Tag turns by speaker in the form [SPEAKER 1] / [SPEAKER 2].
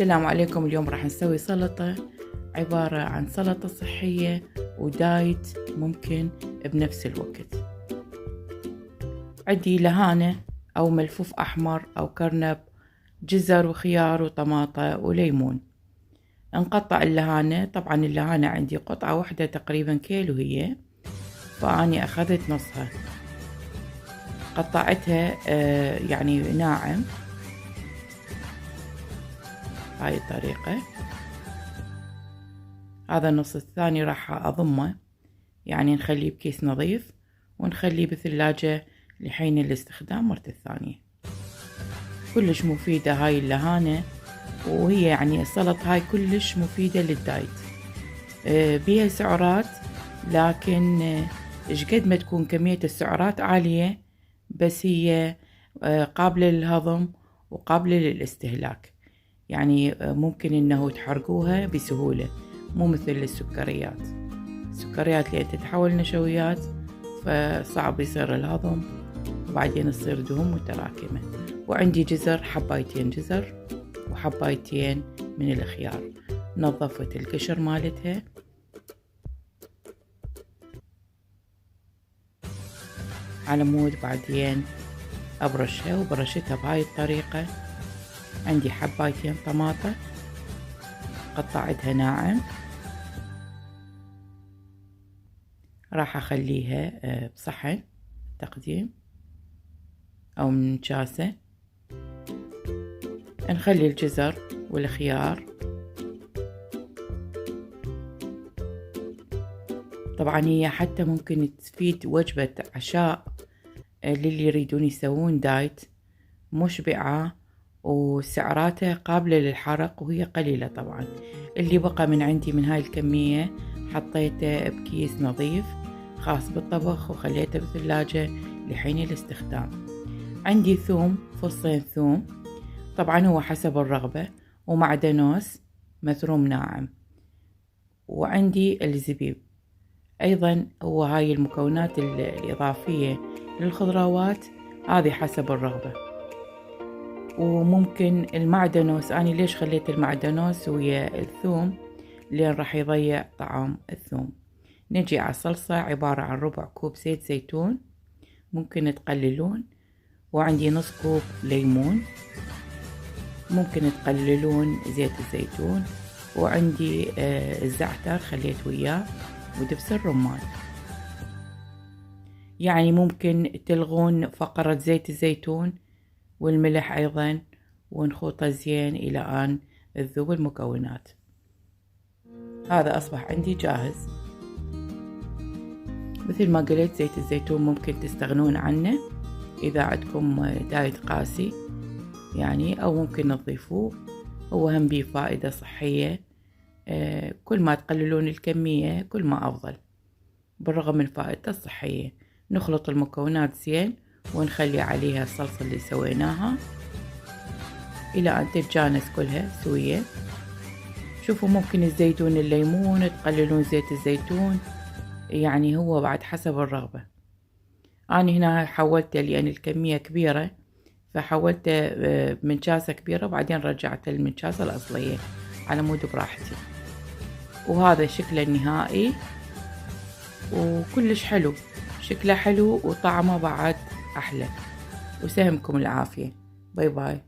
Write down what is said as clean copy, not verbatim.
[SPEAKER 1] السلام عليكم. اليوم راح نسوي سلطة عبارة عن سلطة صحية ودايت ممكن بنفس الوقت. عندي لهانة أو ملفوف أحمر أو كرنب، جزر وخيار وطماطة وليمون. نقطع اللهانة. طبعا اللهانة عندي قطعة واحدة تقريبا كيلو هي، فأني أخذت نصها قطعتها يعني ناعم هاي الطريقة. هذا النص الثاني راح أضمه، يعني نخليه بكيس نظيف ونخليه بالثلاجة لحين الاستخدام مرة الثانية. كلش مفيدة هاي اللهانة، وهي يعني السلطة هاي كلش مفيدة للدايت. بيها سعرات، لكن قد ما تكون كمية السعرات عالية بس هي قابلة للهضم وقابلة للاستهلاك، يعني ممكن انه تحرقوها بسهولة، مو مثل السكريات. السكريات لأن تتحول نشويات فصعب يصير الهضم، وبعدين تصير دهون متراكمة. وعندي جزر، حبايتين جزر وحبايتين من الخيار. نظفت القشر مالتها، على مود بعدين أبرشها، وبرشتها بهاي الطريقة. عندي حبايتين طماطة قطعتها ناعم، راح أخليها بصحن تقديم أو من كاسة. نخلي الجزر والخيار. طبعا هي حتى ممكن تفيد وجبة عشاء للي يريدون يسوون دايت، مشبعة وسعراتها قابلة للحرق وهي قليلة. طبعا اللي بقى من عندي من هاي الكمية حطيته بكيس نظيف خاص بالطبخ وخليته بالثلاجة لحين الاستخدام. عندي ثوم، فصين ثوم، طبعا هو حسب الرغبة، ومعدنوس مثروم ناعم، وعندي الزبيب أيضا. هو هاي المكونات الإضافية للخضروات هذه حسب الرغبة. وممكن المعدنوس، أنا ليش خليت المعدنوس ويا الثوم؟ لأن راح يضيع طعم الثوم. نجي على الصلصة، عبارة عن ربع كوب زيت زيتون، ممكن تقللون، وعندي نص كوب ليمون، ممكن تقللون زيت الزيتون، وعندي الزعتر خليت وياه، ودبس الرمان. يعني ممكن تلغون فقرة زيت الزيتون والملح أيضا، ونخوطه زين إلى أن تذوب المكونات. هذا أصبح عندي جاهز. مثل ما قلت، زيت الزيتون ممكن تستغنون عنه إذا عندكم دايت قاسي يعني، أو ممكن تضيفوه. هو هم بيه فائدة صحية، كل ما تقللون الكمية كل ما أفضل، بالرغم من فائدته الصحية. نخلط المكونات زين ونخلي عليها الصلصة اللي سويناها إلى أن تتجانس كلها سوية. شوفوا، ممكن الزيتون الليمون تقللون زيت الزيتون، يعني هو بعد حسب الرغبة. أنا هنا حولته لأن الكمية كبيرة، فحولته من كاسة كبيرة وبعدين رجعته من كاسة الأصلية على مود براحتي. وهذا شكله النهائي، وكلش حلو، شكله حلو وطعمه بعد أحلى. وسهمكم العافية. باي باي.